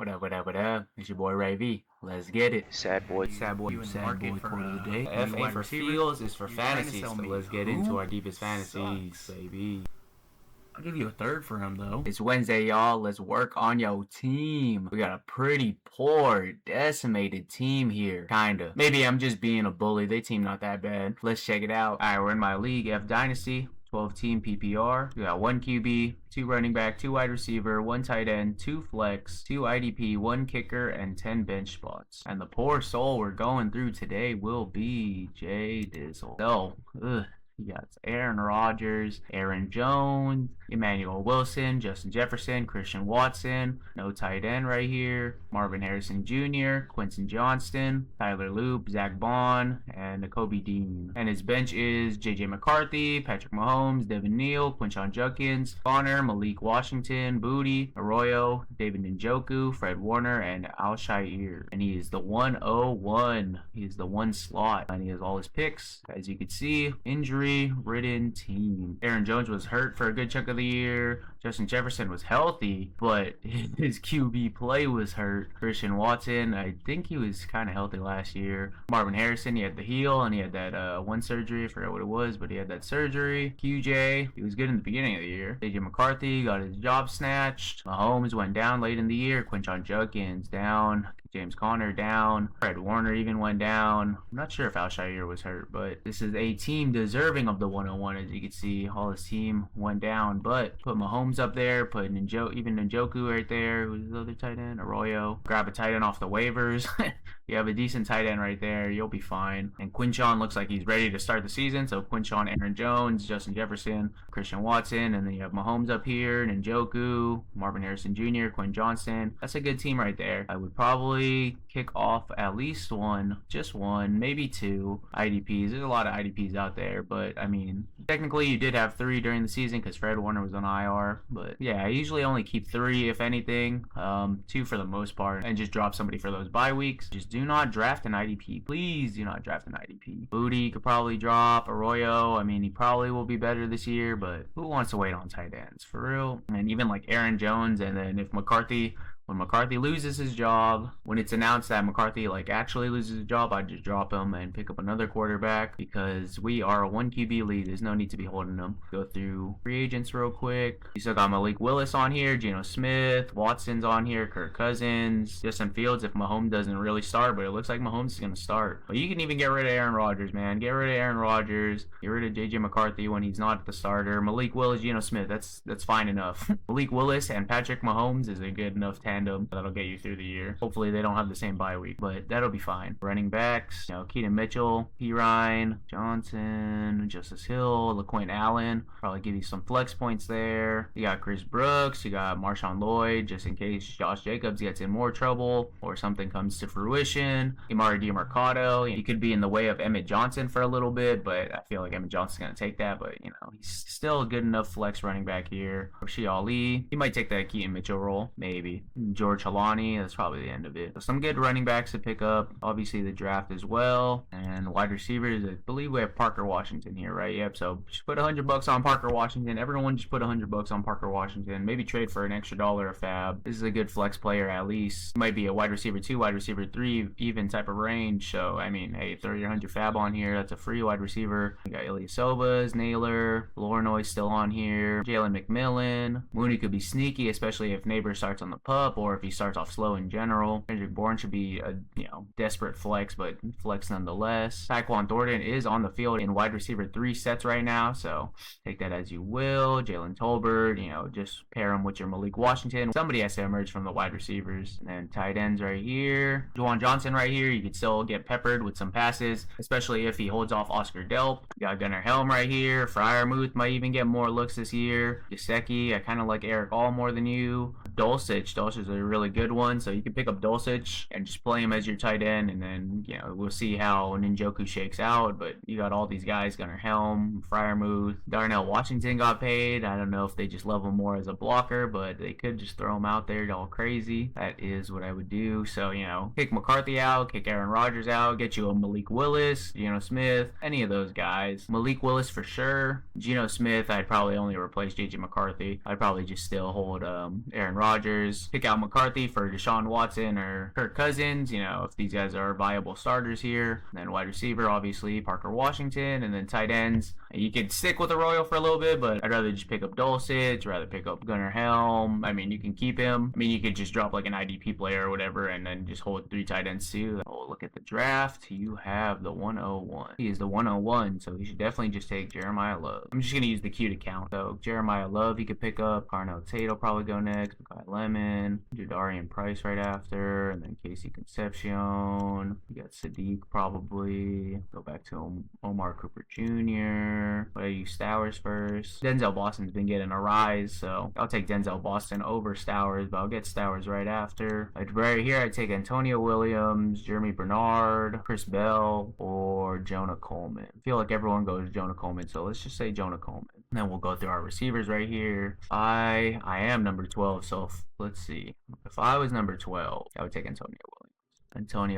What up, what up, what up? It's your boy Ray V. Let's get it. Sad boy. Sad boy quote of the day. F ain't for feels, it's for fantasies. So let's get into our deepest fantasies, baby. I'll give you a third for him, though. It's Wednesday, y'all. Let's work on your team. We got a pretty poor, decimated team here. Kinda. Maybe I'm just being a bully. They team not that bad. Let's check it out. Alright, we're in my league, F Dynasty. 12-team PPR. We got 1 QB, 2 running back, 2 wide receiver, 1 tight end, 2 flex, 2 IDP, 1 kicker, and 10 bench spots. And the poor soul we're going through today will be J Dizzle. So, you got Aaron Rodgers, Aaron Jones, Emmanuel Wilson, Justin Jefferson, Christian Watson, no tight end right here, Marvin Harrison Jr., Quinton Johnston, Tyler Loop, Zach Bond, and Nakobe Dean. And his bench is J.J. McCarthy, Patrick Mahomes, Devin Neal, Quinshon Judkins, Connor, Malik Washington, Booty, Arroyo, David Njoku, Fred Warner, and Al-Shaair. And he is the 101. He is the 1 slot. And he has all his picks. As you can see, injury-ridden team. Aaron Jones was hurt for a good chunk of the year. Justin Jefferson was healthy, but his QB play was hurt. Christian Watson, I think he was kind of healthy last year. Marvin Harrison, he had the heel, and he had that one surgery. I forgot what it was, but he had that surgery. QJ, he was good in the beginning of the year. J.J. McCarthy got his job snatched. Mahomes went down late in the year. Quinshon Judkins down. James Conner down. Fred Warner even went down. I'm not sure if Al-Shaair was hurt, but this is a team deserving of the 101. As you can see, all his team went down, but put Mahomes up there, put even Njoku right there. Who's the other tight end? Arroyo. Grab a tight end off the waivers. You have a decent tight end right there. You'll be fine. And Quinshon looks like he's ready to start the season. So Quinshon, Aaron Jones, Justin Jefferson, Christian Watson, and then you have Mahomes up here, Njoku, Marvin Harrison Jr., Quinn Johnston. That's a good team right there. I would probably kick off at least just one, maybe 2 IDPs. There's a lot of IDPs out there, but I mean, technically you did have 3 during the season because Fred Warner was on IR. But yeah, I usually only keep 3 if anything, 2 for the most part, and just drop somebody for those bye weeks. Just do not draft an IDP. Please do not draft an IDP. Booty could probably drop. Arroyo, I mean, he probably will be better this year, but who wants to wait on tight ends for real? And even like Aaron Jones, and then if when McCarthy loses his job, when it's announced that McCarthy actually loses his job, I'd just drop him and pick up another quarterback because we are a 1 QB lead. There's no need to be holding him. Go through free agents real quick. You still got Malik Willis on here, Geno Smith, Watson's on here, Kirk Cousins, Justin Fields if Mahomes doesn't really start, but it looks like Mahomes is going to start. But you can even get rid of Aaron Rodgers, man. Get rid of Aaron Rodgers. Get rid of J.J. McCarthy when he's not the starter. Malik Willis, Geno Smith, that's fine enough. Malik Willis and Patrick Mahomes is a good enough tandem that'll get you through the year. Hopefully they don't have the same bye week, but that'll be fine. Running backs, Keaton Mitchell, P. Ryan, Johnson, Justice Hill, LaQuint Allen. Probably give you some flex points there. You got Chris Brooks, you got Marshawn Lloyd, just in case Josh Jacobs gets in more trouble or something comes to fruition. Emari Demercado, he could be in the way of Emmett Johnson for a little bit, but I feel like Emmett Johnson's going to take that, but he's still a good enough flex running back here. Rashee Ali, he might take that Keaton Mitchell role, maybe. George Halani, that's probably the end of it. So some good running backs to pick up. Obviously the draft as well. And wide receivers, I believe we have Parker Washington here, right? Yep, so just put $100 on Parker Washington. Everyone just put $100 on Parker Washington. Maybe trade for an extra dollar a fab. This is a good flex player at least. Might be a wide receiver 2, wide receiver 3, even type of range. So, I mean, hey, throw your 100 fab on here. That's a free wide receiver. You got Ilyasovas, Naylor, Lornoy still on here. Jalen McMillan. Mooney could be sneaky, especially if Neighbor starts on the pup or if he starts off slow in general. Kendrick Bourne should be a desperate flex, but flex nonetheless. Tyquan Thornton is on the field in wide receiver 3 sets right now, so take that as you will. Jalen Tolbert, just pair him with your Malik Washington. Somebody has to emerge from the wide receivers. And then tight ends right here. Juwan Johnson right here. You could still get peppered with some passes, especially if he holds off Oscar Delp. You got Gunnar Helm right here. Freiermuth might even get more looks this year. Gesicki, I kind of like Eric All more than you. Dulcich is a really good one, so you can pick up Dulcich and just play him as your tight end, and then we'll see how Njoku shakes out. But you got all these guys: Gunnar Helm, Freiermuth, Darnell Washington got paid. I don't know if they just love him more as a blocker, but they could just throw him out there all crazy. That is what I would do. So kick McCarthy out, kick Aaron Rodgers out, get you a Malik Willis, Geno Smith, any of those guys. Malik Willis for sure. Geno Smith, I'd probably only replace J.J. McCarthy. I'd probably just still hold Aaron Rodgers. Pick out out McCarthy for Deshaun Watson or Kirk Cousins, you know, if these guys are viable starters here. And then wide receiver, obviously, Parker Washington. And then tight ends, you could stick with the Royal for a little bit, but I'd rather just pick up Dulcich, rather pick up Gunnar Helm. I mean, you can keep him. I mean, you could just drop like an IDP player or whatever and then just hold 3 tight ends too. Oh, look at the draft. You have the 101. He is the 101, so you should definitely just take Jeremiah Love. I'm just going to use the cute account. So Jeremiah Love, he could pick up. Carnell Tate will probably go next. Makai Lemon. Jadarian Price right after. And then Casey Concepcion. You got Sadiq probably. Go back to Omar Cooper Jr. But I use Stowers first. Denzel Boston's been getting a rise, so I'll take Denzel Boston over Stowers, but I'll get Stowers right after. Right here, I take Antonio Williams, Jeremy Bernard, Chris Bell, or Jonah Coleman. I feel like everyone goes Jonah Coleman, so let's just say Jonah Coleman. And then we'll go through our receivers right here. I am number 12, so let's see. If I was number 12, I would take Antonio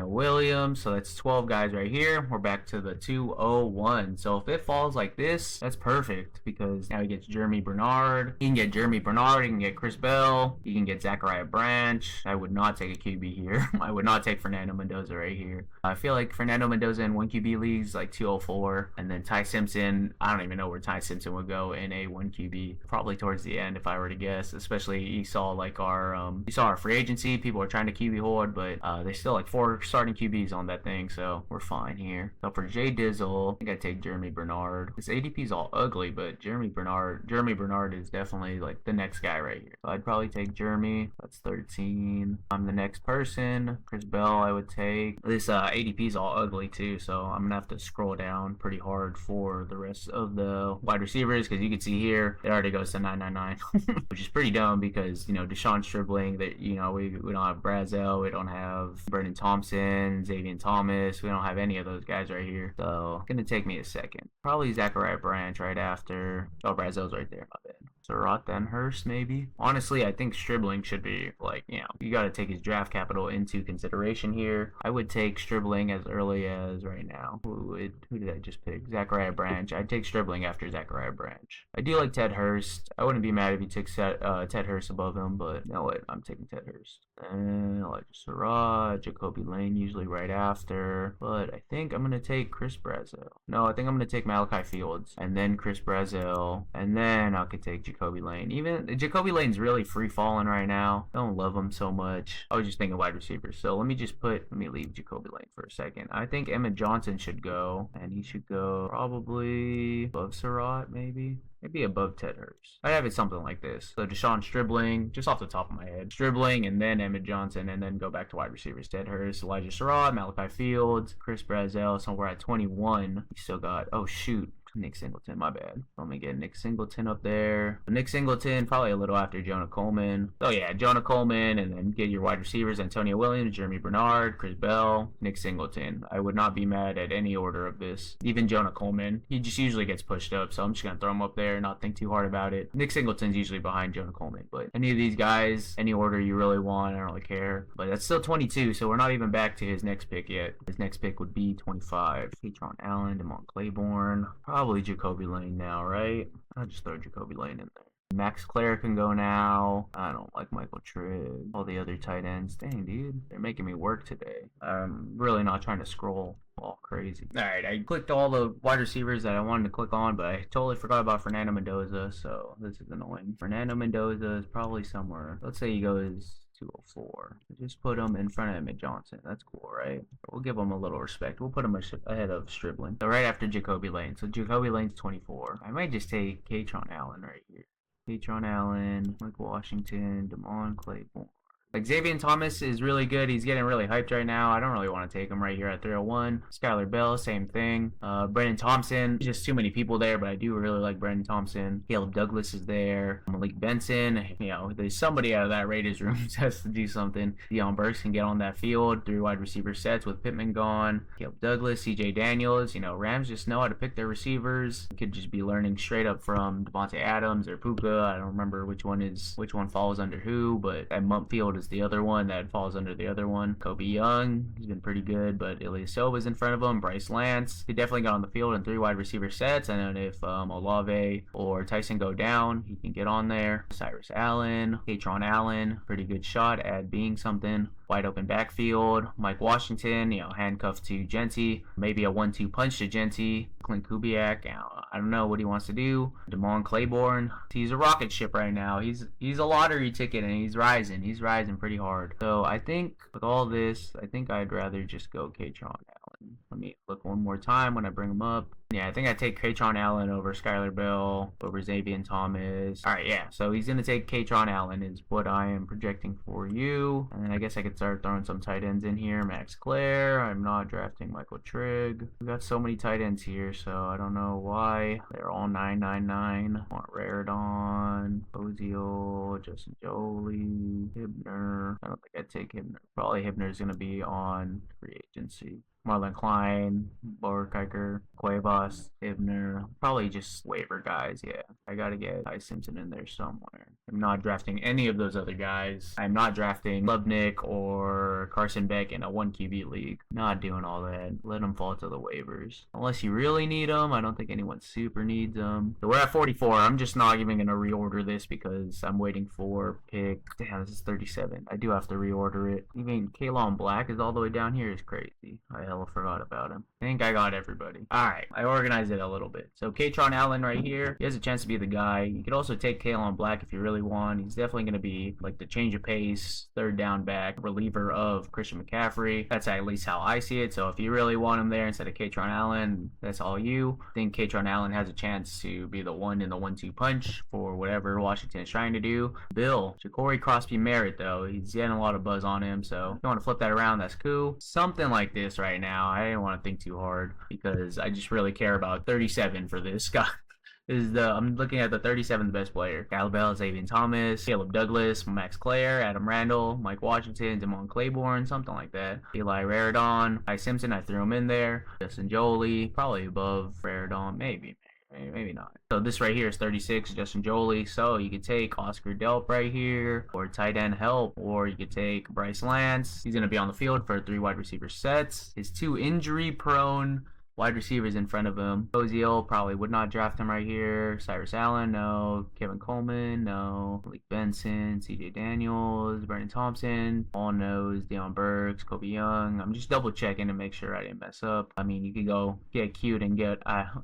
Williams. So that's 12 guys right here. We're back to the 201. So if it falls like this, that's perfect because now he gets Jeremy Bernard. He can get Jeremy Bernard. He can get Chris Bell. He can get Zachariah Branch. I would not take a QB here. I would not take Fernando Mendoza right here. I feel like Fernando Mendoza in 1 QB leagues like 204. And then Ty Simpson, I don't even know where Ty Simpson would go in a 1 QB. Probably towards the end if I were to guess. Especially you saw like our free agency. People are trying to QB hoard, but they still like 4 starting QBs on that thing, so we're fine here. So for Jay Dizzle, I think I'd take Jeremy Bernard. This ADP's all ugly, but Jeremy Bernard is definitely like the next guy right here. So I'd probably take Jeremy. That's 13. I'm the next person. Chris Bell, I would take. This ADP's all ugly too, so I'm gonna have to scroll down pretty hard for the rest of the wide receivers because you can see here it already goes to 999, which is pretty dumb because you know Deshaun Stribling. That you know we don't have Brazel, we don't have Brendan Thompson, Xavier Thomas. We don't have any of those guys right here. So it's gonna take me a second. Probably Zachariah Branch right after. Oh, Brazel's right there. My bad. Surratt then Hurst maybe. Honestly, I think Stribling should be like, you know, you got to take his draft capital into consideration here. I would take Stribling as early as right now. Who did I just pick? Zachariah Branch. I'd take Stribling after Zachariah Branch. I do like Ted Hurst. I wouldn't be mad if he took Ted Hurst above him, but you know what? I'm taking Ted Hurst. And Elijah Surratt, Jacoby Lane usually right after. But I think I'm going to take Chris Brazel. No, I think I'm going to take Malachi Fields and then Chris Brazel. And then I could take Jacoby Lane. Even Jacoby Lane's really free falling right now. I don't love him so much. I was just thinking wide receivers. So let me leave Jacoby Lane for a second. I think Emmett Johnson should go. And he should go probably above Surratt maybe. Maybe above Ted Hurst. I have it something like this. So Deshaun Stribling, just off the top of my head. Stribling and then Emmett Johnson and then go back to wide receivers. Ted Hurst, Elijah Surratt, Malachi Fields, Chris Brazel. So we're at 21. We still got, oh shoot. Nick Singleton, my bad. Let me get Nick Singleton up there. Nick Singleton, probably a little after Jonah Coleman. Oh yeah, Jonah Coleman, and then get your wide receivers, Antonio Williams, Jeremy Bernard, Chris Bell, Nick Singleton. I would not be mad at any order of this. Even Jonah Coleman. He just usually gets pushed up, so I'm just going to throw him up there and not think too hard about it. Nick Singleton's usually behind Jonah Coleman, but any of these guys, any order you really want, I don't really care. But that's still 22, so we're not even back to his next pick yet. His next pick would be 25. Patron Allen, Damon Claiborne, probably Jacoby Lane now, right? I'll just throw Jacoby Lane in there. Max Clare can go now. I don't like Michael Trigg. All the other tight ends. Dang, dude. They're making me work today. I'm really not trying to scroll all crazy. Alright, I clicked all the wide receivers that I wanted to click on, but I totally forgot about Fernando Mendoza, so this is annoying. Fernando Mendoza is probably somewhere. Let's say he goes 204. Just put him in front of Emmett Johnson. That's cool, right? We'll give him a little respect. We'll put him ahead of Stribling. So right after Jacoby Lane. So Jacoby Lane's 24. I might just take Patron Allen right here. Patron Allen, Mike Washington, Damon Claiborne. Like, Xavier Thomas is really good. He's getting really hyped right now. I don't really want to take him right here at 301. Skylar Bell, same thing. Brendan Thompson, just too many people there, but I do really like Brendan Thompson. Caleb Douglas is there. Malik Benson. You know, there's somebody out of that Raiders room that has to do something. Deion Burks can get on that field. 3 wide receiver sets with Pittman gone. Caleb Douglas, CJ Daniels. You know, Rams just know how to pick their receivers. You could just be learning straight up from Devontae Adams or Puka. I don't remember which one falls under who, but that Mump field is was the other one that falls under the other one. Kobe Young, he's been pretty good, but Ilyasova's in front of him. Bryce Lance, he definitely got on the field in 3 wide receiver sets, and then if Olave or Tyson go down, he can get on there. Cyrus Allen, Katron Allen, pretty good shot at being something. Wide open backfield. Mike Washington, handcuffed to Genty. Maybe a 1-2 punch to Genty. Clint Kubiak, I don't know what he wants to do. Damon Claiborne, he's a rocket ship right now. He's a lottery ticket, and he's rising. He's rising pretty hard. So I think with all this, I think I'd rather just go Katron Allen. Let me look one more time when I bring him up. Yeah, I think I take Katron Allen over Skylar Bell, over Xavier Thomas. All right, yeah, so he's going to take Katron Allen is what I am projecting for you. And then I guess I could start throwing some tight ends in here. Max Clare. I'm not drafting Michael Trigg. We've got so many tight ends here, so I don't know why. They're all 999. I want Raridon, Ozil, Justin Jolie, Hibner. I don't think I'd take Hibner. Probably Hibner's going to be on free agency. Marlon Klein, Borkiker, Cuevas, Hibner, probably just waiver guys, yeah. I gotta get Ty Simpson in there somewhere. I'm not drafting any of those other guys. I'm not drafting Lubnik or Carson Beck in a 1 QB league. Not doing all that. Let them fall to the waivers. Unless you really need them. I don't think anyone super needs them. So we're at 44. I'm just not even gonna reorder this because I'm waiting for pick. Damn, this is 37. I do have to reorder it. Even Kalon Black is all the way down here is crazy. I hella forgot about him. I think I got everybody. Alright, I organized it a little bit. So Katron Allen right here, he has a chance to be the guy. You could also take Kalon Black if you really want. He's definitely going to be like the change of pace, third down back, reliever of Christian McCaffrey. That's at least how I see it. So if you really want him there instead of Katron Allen, that's all you. I think Katron Allen has a chance to be the one in the 1-2 punch for whatever Washington is trying to do. Bill, Ja'Cory Crosby Merritt though, he's getting a lot of buzz on him. So if you want to flip that around, that's cool. Something like this right now. I didn't want to think too hard because I just really care about 37 for this guy. I'm looking at the 37th best player. Kyle Bell, Xavier Thomas, Caleb Douglas, Max Clare, Adam Randall, Mike Washington, Damon Claiborne, something like that. Eli Raridon, Ty Simpson, I threw him in there. Justin Jolie, probably above Raridon, maybe not. So this right here is 36, Justin Jolie. So you could take Oscar Delp right here, or tight end help, or you could take Bryce Lance. He's going to be on the field for 3 wide receiver sets. His 2 injury-prone wide receivers in front of him. Ozil, probably would not draft him right here. Cyrus Allen, no. Kevin Coleman, no. Malik Benson, CJ Daniels, Brandon Thompson, all knows. Deion Burks, Kobe Young. I'm just double checking to make sure I didn't mess up. I mean, you could go get cute and get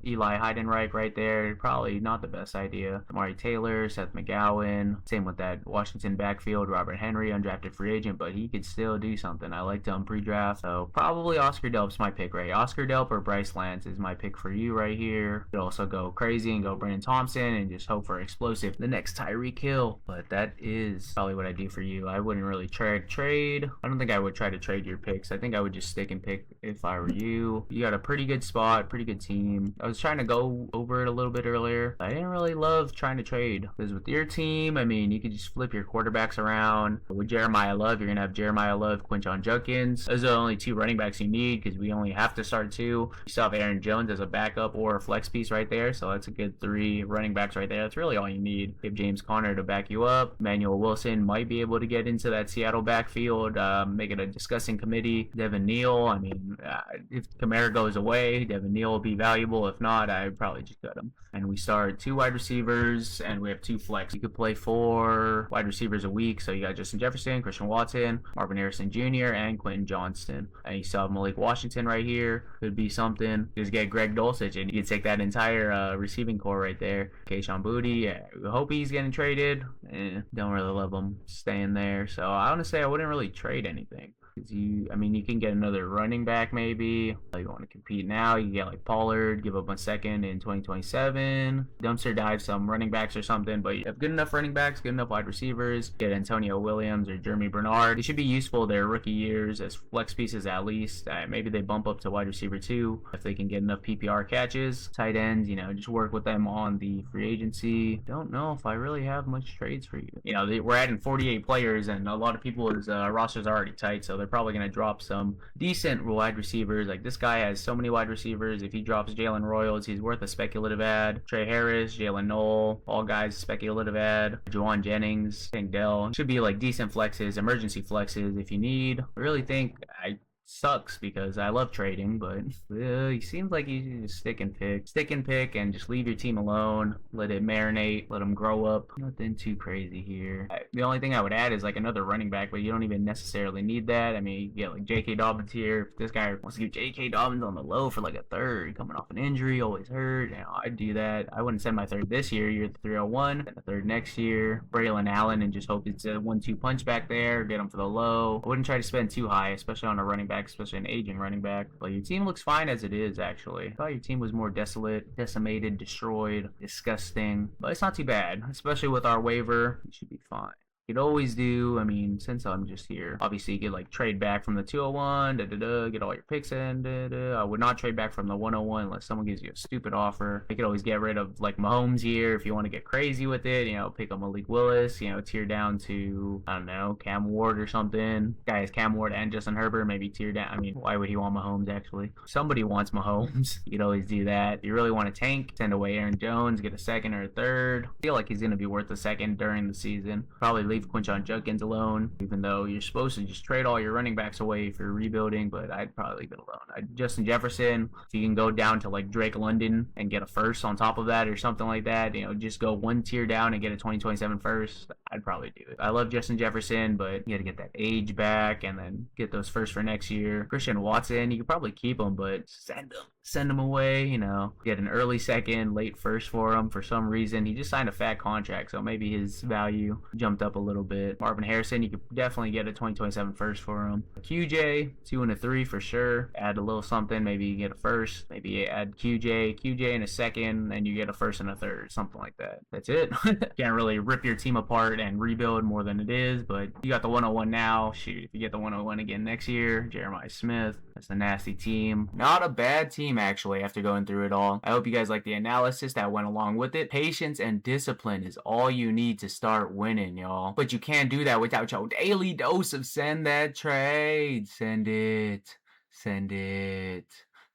Eli Heidenreich right there. Probably not the best idea. Amari Taylor, Seth McGowan. Same with that Washington backfield. Robert Henry, undrafted free agent, but he could still do something. I liked him pre-draft. So probably Oscar Delp's my pick, right? Oscar Delp or Bryce Lance is my pick for you right here. You could also go crazy and go Brandon Thompson and just hope for explosive the next Tyreek Hill. But that is probably what I do for you. I wouldn't really trade. I don't think I would try to trade your picks. I think I would just stick and pick if I were you. You got a pretty good spot, pretty good team. I was trying to go over it a little bit earlier. I didn't really love trying to trade because with your team, I mean, you could just flip your quarterbacks around. With Jeremiah Love, you're gonna have Jeremiah Love, Quinton Judkins. Those are the only 2 running backs you need because we only have to start 2. You still have Aaron Jones as a backup or a flex piece right there, so that's a good 3 running backs right there. That's really all you need. You have James Conner to back you up. Emmanuel Wilson might be able to get into that Seattle backfield, make it a discussing committee. Devin Neal, I mean, if Kamara goes away, Devin Neal will be valuable. If not, I'd probably just cut him. And we start 2 wide receivers, and we have 2 flex. You could play 4 wide receivers a week, so you got Justin Jefferson, Christian Watson, Marvin Harrison Jr., and Quentin Johnston. And you still have Malik Washington right here. Could be something. Just get Greg Dulcich, and you can take that entire receiving core right there. Kayshon Boutte, we hope he's getting traded. Don't really love him staying there. So honestly, I wouldn't really trade anything. You can get another running back maybe. If you want to compete now, you can get like Pollard, give up a second in 2027. Dumpster dive some running backs or something, but you have good enough running backs, good enough wide receivers. Get Antonio Williams or Jeremy Bernard. They should be useful their rookie years as flex pieces at least. Maybe they bump up to wide receiver 2 if they can get enough PPR catches. Tight ends, just work with them on the free agency. Don't know if I really have much trades for you. We're adding 48 players, and a lot of people's rosters are already tight, so they're probably going to drop some decent wide receivers. Like, this guy has so many wide receivers. If he drops Jalen Royals, he's worth a speculative ad. Trey Harris, Jalen Knoll, all guys speculative ad. Juwan Jennings, Tank Dell. Should be like decent flexes, emergency flexes if you need. I really think sucks because I love trading, but he seems like he's just stick and pick and just leave your team alone, let it marinate, let them grow up. Nothing too crazy here. The only thing I would add is like another running back, but you don't even necessarily need that. I mean, you get like J.K. Dobbins here. If this guy wants to give J.K. Dobbins on the low for like a third, coming off an injury, always hurt, I'd do that. I wouldn't send my third this year. You're the 301, and the third next year. Braylon Allen, and just hope it's a 1-2 punch back there. Get him for the low. I wouldn't try to spend too high, especially on a running back, especially an aging running back. But your team looks fine as it is, actually. I thought your team was more desolate, decimated, destroyed, disgusting. But it's not too bad, especially with our waiver. You should be fine. You'd always do, I mean, since I'm just here, obviously you could like trade back from the 201, get all your picks in, I would not trade back from the 101 unless someone gives you a stupid offer. You could always get rid of like Mahomes here if you want to get crazy with it, pick up Malik Willis, tier down to, I don't know, Cam Ward or something. Guy has Cam Ward and Justin Herbert, maybe tier down. I mean, why would he want Mahomes actually? Somebody wants Mahomes. You could always do that. If you really want to tank, send away Aaron Jones, get a second or a third. I feel like he's going to be worth a second during the season. Probably leave Quinshon Judkins alone, even though you're supposed to just trade all your running backs away if you're rebuilding, but I'd probably leave it alone. Justin Jefferson, if you can go down to like Drake London and get a first on top of that or something like that, just go one tier down and get a 2027 first, I'd probably do it. I love Justin Jefferson, but you got to get that age back and then get those first for next year. Christian Watson, you could probably keep him, but send him away, get an early second, late first for him. For some reason, he just signed a fat contract, so maybe his value jumped up a little bit. Marvin Harrison, you could definitely get a 2027 first for him. QJ, 2 and a 3 for sure. Add a little something, maybe you get a first, maybe add QJ in a second, and you get a first and a third, something like that. That's it. Can't really rip your team apart and rebuild more than it is, but you got the 101 now. Shoot, if you get the 101 again next year, Jeremiah Smith, that's a nasty team. Not a bad team, actually, after going through it all. I hope you guys like the analysis that went along with it. Patience and discipline is all you need to start winning, y'all. But you can't do that without your daily dose of send that trade. Send it.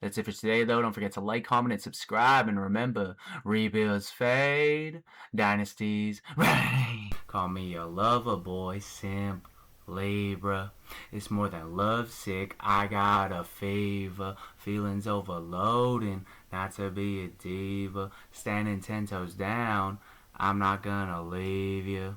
That's it for today, though. Don't forget to like, comment, and subscribe. And remember, rebuilds fade, dynasties reign. Call me a lover boy, simp. Libra, it's more than love sick. I got a fever, feelings overloading. Not to be a diva, standing 10 toes down. I'm not gonna leave you.